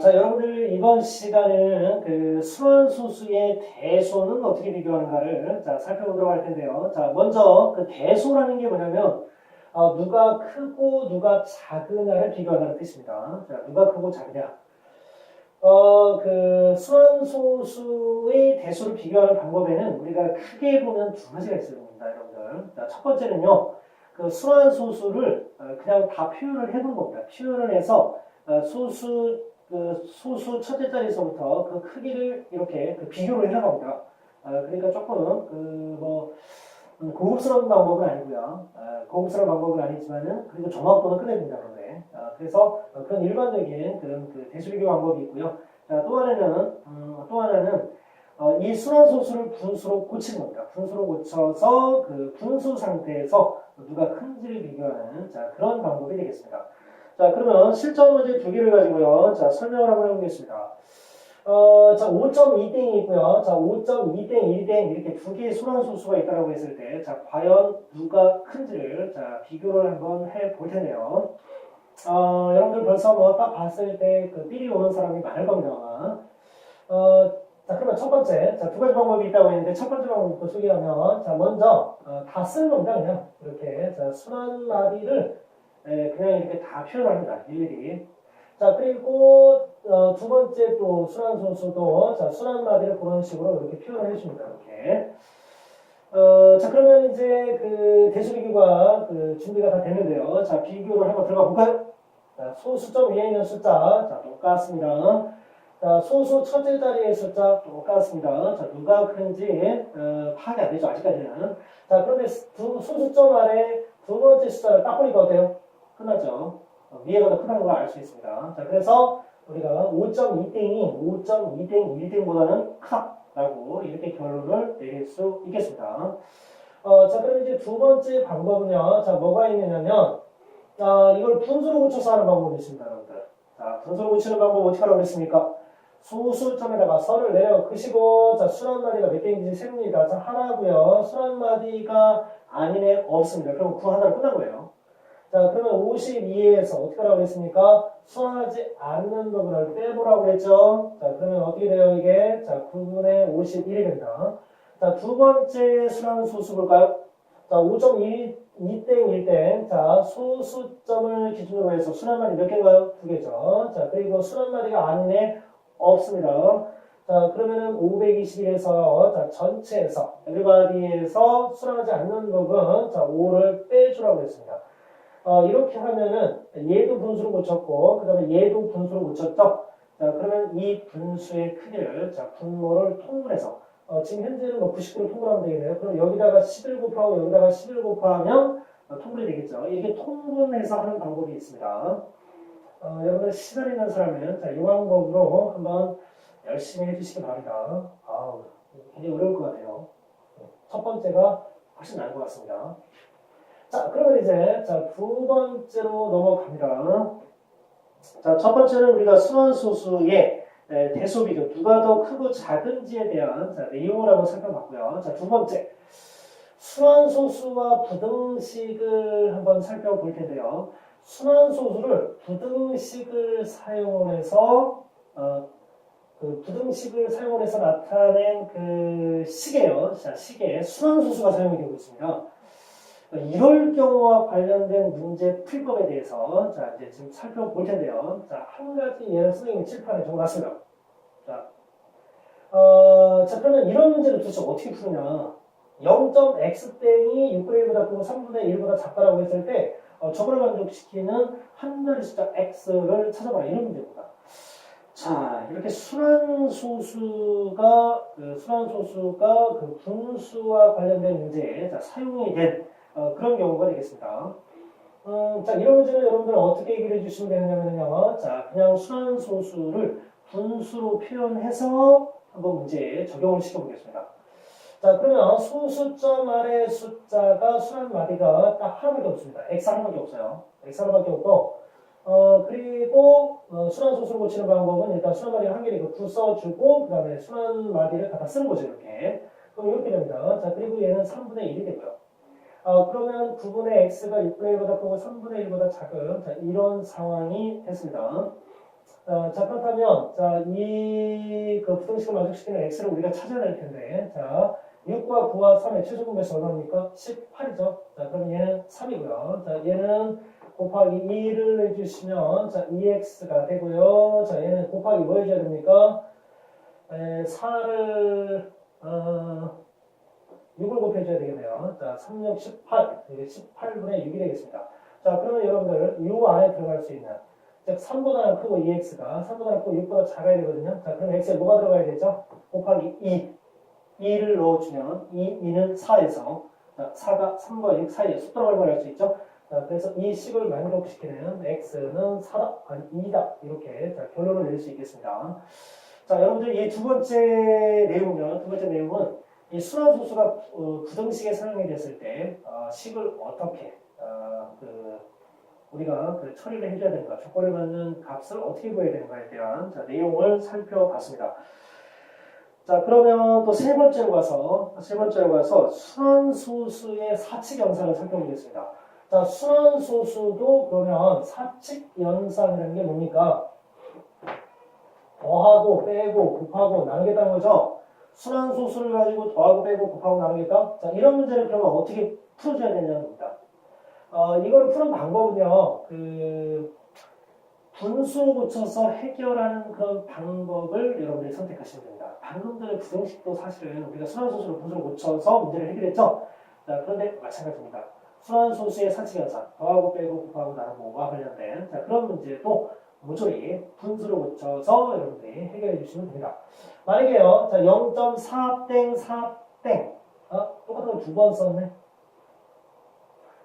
자, 여러분들 이번 시간에는 그 순환소수의 대소는 어떻게 비교하는가를 자, 살펴보도록 할 텐데요. 자, 먼저 그 대소라는 게 뭐냐면 누가 크고 누가 작으냐를 비교하는 뜻입니다. 자, 누가 크고 작으냐. 그 순환소수의 대소를 비교하는 방법에는 우리가 크게 보면 두 가지가 있을 겁니다, 여러분들. 자, 첫 번째는요, 그 순환소수를 그냥 다 표현을 해보는 겁니다. 표현을 해서 소수 첫째 자리에서부터 그 크기를 이렇게 그 비교를 해나갑니다. 그러니까 조금 고급스러운 방법은 아니고요. 고급스러운 방법은 아니지만은 그리고 정확도는 끝냅니다. 그런데 그래서 그런 일반적인 그런 그 대수비교 방법이 있고요. 자, 또 하나는 이 순환소수를 분수로 고치는 겁니다. 분수로 고쳐서 그 분수 상태에서 누가 큰지를 비교하는 자, 그런 방법이 되겠습니다. 자, 그러면 실전 문제 두 개를 가지고요. 자, 설명을 한번 해보겠습니다. 자, 5.2땡이 있고요. 자, 5.2땡, 1땡 이렇게 두 개의 순환소수가 있다고 했을 때, 자, 과연 누가 큰지를 자, 비교를 한번 해볼 텐데요. 여러분들 벌써 뭐 딱 봤을 때 그 삘이 오는 사람이 많을 겁니다. 자, 그러면 첫 번째, 자, 두 가지 방법이 있다고 했는데 첫 번째 방법부터 소개하면, 자, 먼저 다 쓰는 겁니다. 그냥 이렇게 자, 순환마디를 그냥 이렇게 다 표현합니다. 일일이. 자, 그리고 두 번째 또 순환소수도 자, 순환마디를 그런 식으로 이렇게 표현을 해줍니다. 이렇게. 자, 그러면 이제 그 대수비교가 그 준비가 다 됐는데요. 자, 비교를 한번 들어가 볼까요? 자, 소수점 위에 있는 숫자, 자, 똑같습니다. 자, 소수 첫째 자리의 숫자 똑같습니다. 자, 누가 큰지 파악이 안 되죠. 아직까지는. 자, 그런데 소수점 아래 두 번째 숫자를 딱 보니까 어때요? 끝났죠. 위에가 더 크다는 걸 알 수 있습니다. 자, 그래서 우리가 5.2땡이 5.2땡 1땡보다는 크다라고 이렇게 결론을 내릴 수 있겠습니다. 자, 그럼 이제 두 번째 방법은요. 자, 뭐가 있느냐면, 이걸 분수로 고쳐서 하는 방법이 있습니다, 여러분들. 자, 분수로 고치는 방법 어떻게 하라고 했습니까? 소수점에다가 설을 내려 그시고, 자, 순환마디가 몇 개인지 셉니다. 자, 하나고요. 순환마디가 아니네, 없습니다. 그럼 그 하나로 끝난 거예요. 자, 그러면 52에서 어떻게 하라고 했습니까? 순환하지 않는 부분을 빼보라고 했죠. 자, 그러면 어떻게 돼요, 이게? 자, 9분의 51이 됩니다. 자, 두 번째 순환소수 볼까요? 자, 5.2땡 1땡. 자, 소수점을 기준으로 해서 순환마디 몇 개인가요? 두 개죠. 자, 그리고 순환마디가 아니네, 없습니다. 자, 그러면은 521에서 자, 전체에서 everybody에서 순환하지 않는 부분 자, 5를 빼주라고 했습니다. 이렇게 하면은 얘도 분수로 고쳤고 그 다음에 얘도 분수로 고쳤죠. 자, 그러면 이 분수의 크기를 자, 분모를 통분해서 지금 현재는 뭐 99를 통분하면 되겠네요. 그럼 여기다가 11 곱하고 여기다가 11 곱하면 통분이 되겠죠. 이게 통분해서 하는 방법이 있습니다. 여러분들 시간 있는 사람은 자, 이 방법으로 한번 열심히 해주시기 바랍니다. 굉장히 어려울 것 같아요. 첫 번째가 훨씬 나은 것 같습니다. 자, 그러면 이제 자, 두 번째로 넘어갑니다. 자, 첫 번째는 우리가 순환소수의 대소비교 누가 더 크고 작은지에 대한 자, 내용을 한번 살펴봤고요. 자, 두 번째 순환소수와 부등식을 한번 살펴볼 텐데요. 순환소수를 부등식을 사용해서 그 부등식을 사용해서 나타낸 그 식이에요. 자, 식에 순환소수가 사용이 되고 있습니다. 이럴 경우와 관련된 문제 풀법에 대해서 자, 이제 지금 살펴볼 텐데요. 자, 한 가지 예를 선생님이 칠판에 적어놨습니다. 자, 자, 그러면 이런 문제를 도대체 어떻게 푸느냐. 0.x땡이 6분의 1보다 크고 3분의 1보다 작다라고 했을 때 저거를 만족시키는 한 자리 숫자 x를 찾아봐라. 이런 문제입니다. 자, 이렇게 순환소수가 그 분수와 관련된 문제에 자, 사용이 된 그런 경우가 되겠습니다. 자, 이런 문제는 여러분들 어떻게 얘기를 해주시면 되느냐면요. 자, 그냥 순환소수를 분수로 표현해서 한번 문제에 적용을 시켜보겠습니다. 자, 그러면 소수점 아래 숫자가 순환마디가 딱 하나밖에 없습니다. x 하나밖에 없어요. x 하나밖에 없고, 그리고 순환소수를 고치는 방법은 일단 순환마디가 한 개를 9 써주고, 그 다음에 순환마디를 갖다 쓰는 거죠, 이렇게. 그럼 이렇게 됩니다. 자, 그리고 얘는 3분의 1이 되고요. 그러면 9분의 x가 6분의 1보다 크고 3분의 1보다 작은 자, 이런 상황이 됐습니다. 자, 그렇다면, 자, 이, 그 부등식을 만족시키는 x를 우리가 찾아야 될 텐데, 자, 6과 9와 3의 최소분배수 얼마입니까? 18이죠. 자, 그럼 얘는 3이고요. 자, 얘는 곱하기 2를 해주시면, 자, 2x가 되고요. 자, 얘는 곱하기 뭐 해줘야 됩니까? 4를, 6을 곱해줘야 되겠네요. 자, 3, 6, 18. 이게 18분의 6이 되겠습니다. 자, 그러면 여러분들, 이 안에 들어갈 수 있는, 즉, 3보다는 크고 2x가 3보다는 크고 6보다 작아야 되거든요. 자, 그럼 x에 뭐가 들어가야 되죠? 곱하기 2. 2를 넣어주면 2는 4에서 4가 3과 6 사이에 숫자를 말할 수 있죠. 자, 그래서 이 식을 만족시키는 x는 4다, 아니 2다 이렇게 자, 결론을 낼 수 있겠습니다. 자, 여러분들 이 두 번째 내용은 이 순환소수가 부등식에 사용이 됐을 때 식을 어떻게 우리가 처리를 해줘야 되는가, 조건을 받는 값을 어떻게 구해야 되는가에 대한 자, 내용을 살펴봤습니다. 자, 그러면 또 세 번째로 가서 순환소수의 사칙연산을 살펴보겠습니다. 자, 순환소수도 그러면 사칙연산이라는 게 뭡니까? 더하고 빼고 곱하고 나누겠다는 거죠. 순환소수를 가지고 더하고 빼고 곱하고 나누겠다. 자, 이런 문제를 그러면 어떻게 풀어줘야 되냐는 겁니다. 이걸 푸는 방법은요, 분수로 고쳐서 해결하는 그 방법을 여러분들이 선택하시면 됩니다. 방금 전에 부등식도 사실은 우리가 순환소수를 분수로 고쳐서 문제를 해결했죠. 자, 그런데 마찬가지입니다. 순환소수의 사칙연산, 더하고 빼고 곱하고 나누고와 관련된 자, 그런 문제도 모조리 분수로 고쳐서 여러분들이 해결해 주시면 됩니다. 만약에요, 자, 0.4땡 4땡 똑같은 거 두 번 썼네.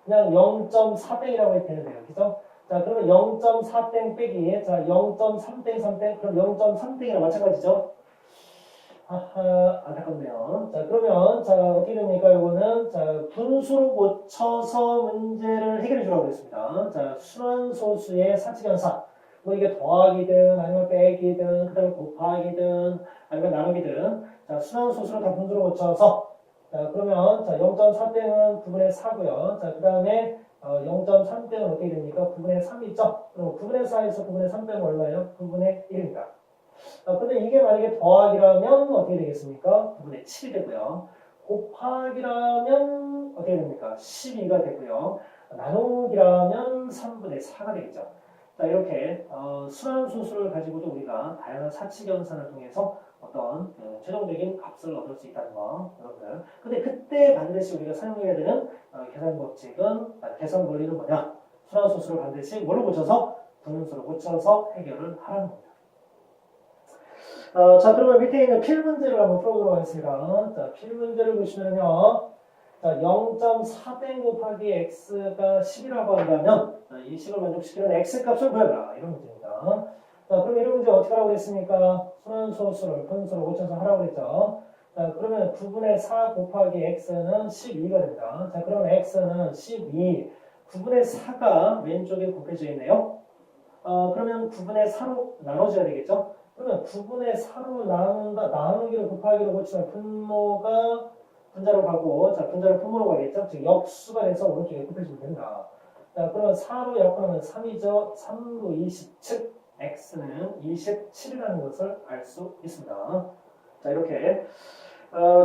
그냥 0.4땡이라고 해도 되는데요. 그죠? 자, 그러면 0.4땡 빼기, 자, 0.3땡 3땡, 그럼 0.3땡이랑 마찬가지죠? 아하, 안타깝네요. 자, 그러면, 자, 어떻게 됩니까? 이거는, 자, 분수로 고쳐서 문제를 해결해 주라고 그랬습니다. 자, 순환소수의 사칙연산. 뭐 이게 더하기든, 아니면 빼기든, 그 다음에 곱하기든, 아니면 나누기든, 자, 순환소수를 다 분수로 고쳐서, 자, 그러면, 자, 0.4땡은 9분의 4고요. 자, 그 다음에, 0.3땡은 어떻게 됩니까? 9분의 3이죠? 그럼 9분의 4에서 9분의 3 빼면 얼마예요? 9분의 1입니다. 근데 이게 만약에 더하기라면 어떻게 되겠습니까? 9분의 7이 되고요. 곱하기라면 어떻게 됩니까? 12가 되고요. 나누기라면 3분의 4가 되겠죠. 자, 이렇게 순환소수를 가지고도 우리가 다양한 사칙연산을 통해서 어떤 최종적인 값을 얻을 수 있다는 거, 여러분들. 근데 그때 반드시 우리가 사용해야 되는 계산 법칙은, 계산 원리는 뭐냐? 순환소수를 반드시 뭘로 고쳐서? 분수로 고쳐서 해결을 하라는 겁니다. 자, 그러면 밑에 있는 필문제를 한번 풀어보도록 하겠습니다. 자, 필문제를 보시면요. 자, 0.4땡 곱하기 x가 10이라고 한다면, 이 식을 만족시키는 x값을 구해라. 이런 문제입니다. 자, 그럼 이런 문제 어떻게 하라고 그랬습니까? 순환소수를 분수로 고쳐서 하라고 그랬죠. 자, 그러면 9분의 4 곱하기 x는 12가 됩니다. 자, 그러면 x는 12. 9분의 4가 왼쪽에 곱해져 있네요. 그러면 9분의 4로 나눠줘야 되겠죠? 그러면 9분의 4로 나누기로 곱하기로 고치면 분모가 분자로 가고, 자, 분자를 분모로 가겠죠? 즉, 역수가 돼서 오른쪽에 곱해주면 된다. 자, 그러면 4로 약분하면 3이죠? 3로 27. x는 27이라는 것을 알 수 있습니다. 자, 이렇게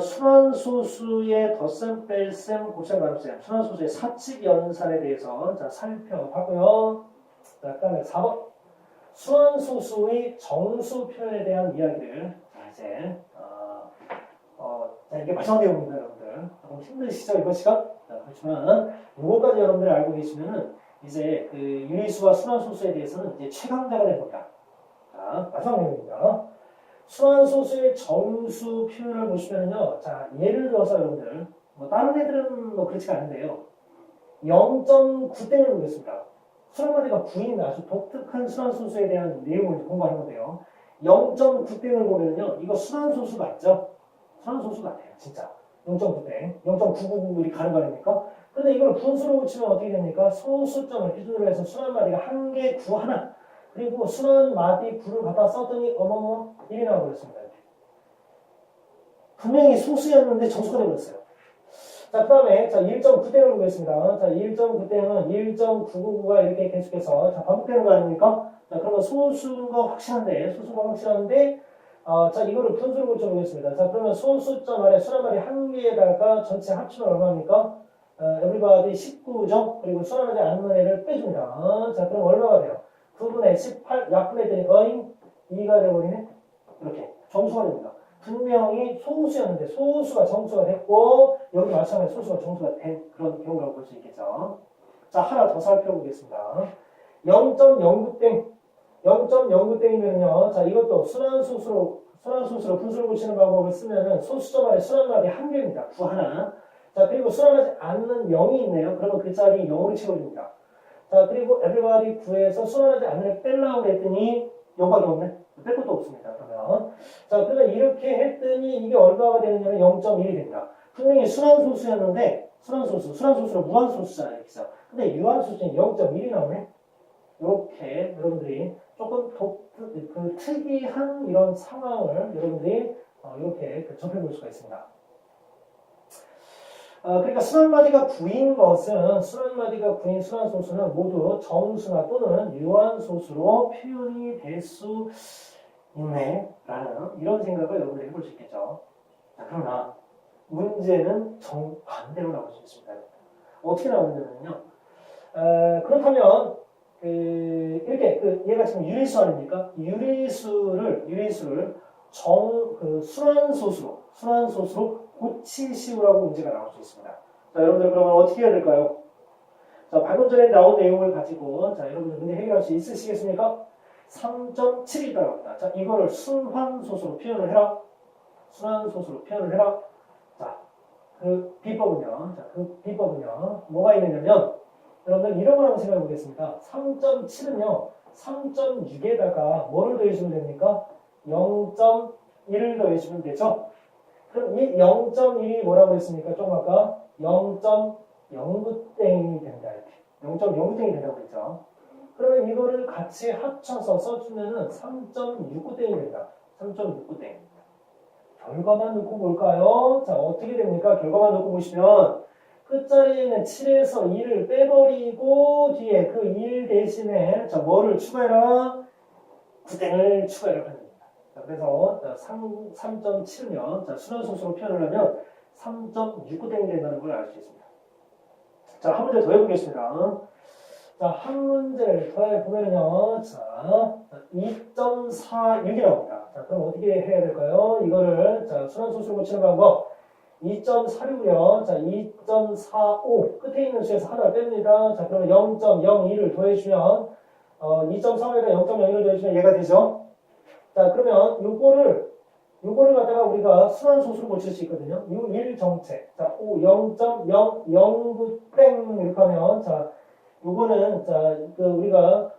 순환소수의 덧셈, 뺄셈, 곱셈, 나눗셈, 순환소수의 사칙연산에 대해서 자, 살펴봤고요. 자, 그 다음에 4번 순환소수의 정수 표현에 대한 이야기를 자, 이제 자, 이게 마지막 내용입니다, 여러분들. 조금 힘드시죠, 이번 시간? 자, 그렇지만 이거까지 여러분들이 알고 계시면은 이제 그 유리수와 순환소수에 대해서는 이제 최강자가 된 겁니다. 자, 마지막 내용입니다. 순환소수의 정수 표현을 보시면요. 자, 예를 들어서 여러분들, 뭐 다른 애들은 뭐 그렇지가 않은데요. 0.9땡을 보겠습니다. 수학마디가 9인 아주 독특한 순환소수에 대한 내용을 공부하는 건데요. 0.9땡을 보면요. 이거 순환소수 맞죠? 순환소수 같아요. 진짜. 0.9땡. 0.999 가는 거 아닙니까? 근데 이걸 분수로 고치면 어떻게 됩니까? 소수점을 기준으로 해서 순환마디가 1개, 9 하나. 그리고 순환마디 9를 갖다 썼더니 어머머 1이 나와버렸습니다. 분명히 소수였는데 정수가 되어버렸어요. 자, 그 다음에, 자, 1.9땡을 보겠습니다. 자, 1.9땡은 1.999가 이렇게 계속해서, 자, 반복되는 거 아닙니까? 자, 그러면 소수인 거 확실한데, 자, 이거를 분수로 고쳐보겠습니다. 자, 그러면 소수점 아래 수나말이 한 개에다가 전체 합치면 얼마입니까? everybody 19죠? 그리고 수나하지 않는 애를 빼줍니다. 자, 그럼 얼마가 돼요? 9분의 18, 약분했더니, 2가 돼버리네? 이렇게. 정수가 됩니다. 분명히 소수였는데 소수가 정수가 됐고 여기 마찬가지로 소수가 정수가 된 그런 경우라고 볼 수 있겠죠. 자, 하나 더 살펴보겠습니다. 0.09땡 0.09땡이면요. 자, 이것도 순환소수로 분수를 고치는 방법을 쓰면은 소수점 아래 순환말이 한 개입니다. 9 하나. 자, 그리고 순환하지 않는 0이 있네요. 그러면 그 자리 0으로 채워줍니다. 자, 그리고 everybody 9에서 순환하지 않는 애 뺄라고 했더니 0밖에 없네. 뺄 것도 없습니다. 그러면. 자, 그러면 이렇게 했더니 이게 얼마가 되느냐면 0.1이 됩니다. 분명히 순환소수였는데, 순환소수는 무한소수잖아요. 그죠? 근데 유한소수는 0.1이 나오네. 이렇게 여러분들이 조금 그 특이한 이런 상황을 여러분들이 이렇게 접해볼 수가 있습니다. 그러니까 순환마디가 9인 순환소수는 모두 정수나 또는 유한소수로 표현이 될 수 있네 라는 이런 생각을 여러분들이 해볼 수 있겠죠. 자, 그러나 문제는 정반대로 나올 수 있습니다. 어떻게 나오냐면요. 그렇다면 이렇게 얘가 지금 유리수 아닙니까? 유리수를 순환소수로 고치시오라고 문제가 나올 수 있습니다. 자, 여러분들 그러면 어떻게 해야 될까요? 자, 방금 전에 나온 내용을 가지고 자, 여러분들 문제 해결할 수 있으시겠습니까? 3.7이 있다고 합니다. 자, 이거를 순환소수로 표현을 해라. 자, 그 비법은요. 뭐가 있느냐면 여러분들 이런 걸 한번 생각해 보겠습니다. 3.7은요. 3.6에다가 뭐를 더해주면 됩니까? 0.1을 더해주면 되죠? 그럼 이 0.1이 뭐라고 했습니까? 조금 아까 0.09땡이 된다 이렇게 0.09땡이 된다고 했죠. 그러면 이거를 같이 합쳐서 써주면은 3.69땡이 된다. 3.69땡. 결과만 놓고 볼까요? 자, 어떻게 됩니까? 결과만 놓고 보시면 끝자리에 있는 7에서 2를 빼버리고 뒤에 그 1 대신에 자, 뭐를 추가해라? 9땡을 추가해라 하는 겁니다. 자, 그래서 3.7면 자, 순환소수로 표현을 하면 3.69땡이 된다는 걸 알 수 있습니다. 자, 한 문제 더 해보겠습니다. 자, 한 문제를 더 해보면요. 자, 2.46이 나옵니다. 자, 그럼 어떻게 해야 될까요? 이거를 자, 순환소수로 고치는 방법 2.46이요. 자, 2.45 끝에 있는 수에서 하나를 뺍니다. 자, 그러면 0.02를 더해주면 2.45에다 0.02를 더해주면 얘가 되죠. 자, 그러면 요거를 갖다가 우리가 순환소수로 고칠 수 있거든요. 요 1정체. 자, 0.009땡 이렇게 하면 자, 요거는 자, 우리가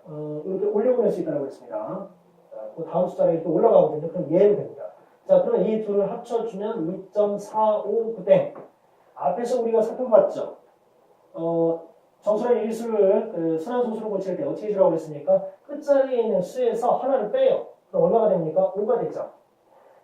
이렇게 올려보낼 수 있다고 했습니다. 자, 그 다음 숫자가 이렇게 올라가거든요. 그럼 얘로 됩니다. 자, 그러면 이 둘을 합쳐주면 2.459땡. 앞에서 우리가 살펴봤죠. 정수랑 일수를 순환소수로 고칠 때 어떻게 해주라고 했습니까? 끝자리에 있는 수에서 하나를 빼요. 그럼 얼마가 됩니까? 5가 되죠.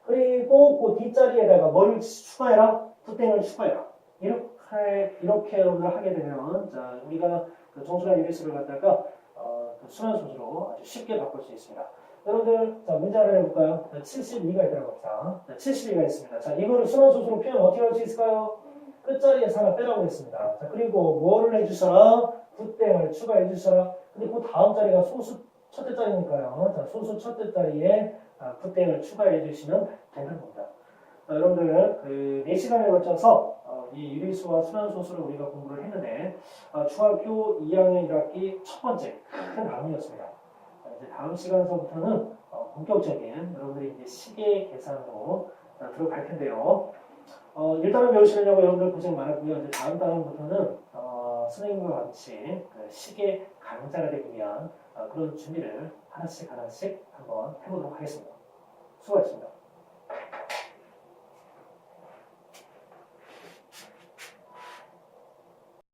그리고 그 뒷자리에다가 뭐를 추가해라? 9땡을 추가해라. 이렇게 하게 되면 자, 우리가 그 정수랑 일수를 갖다가 그 순환소수로 아주 쉽게 바꿀 수 있습니다. 여러분들, 자, 문제 하나 해볼까요? 72가 있다고 합니다. 72가 있습니다. 자, 이거를 순환소수로 표현 어떻게 할 수 있을까요? 끝자리에서 하나 빼라고 했습니다. 자, 그리고 뭐를 해주셔라? 9땡을 추가해 주셔라. 근데 그 다음 자리가 소수 첫째 자리니까요. 자, 소수 첫째 자리에 9땡을 추가해 주시면 되는 겁니다. 자, 여러분들, 그 4시간에 걸쳐서 이 유리수와 순환소수를 우리가 공부를 했는데, 중학교 2학년 1학기 첫 번째 큰 강의였습니다. 이제 다음 시간서부터는 본격적인 여러분들이 이제 시계 계산으로 들어갈 텐데요. 일단은 배우시려고 여러분들 고생 많았고요. 이제 다음 달부터는 선생님과 같이 그 시계 강자가 되기 위한 그런 준비를 하나씩 한번 해보도록 하겠습니다. 수고하셨습니다.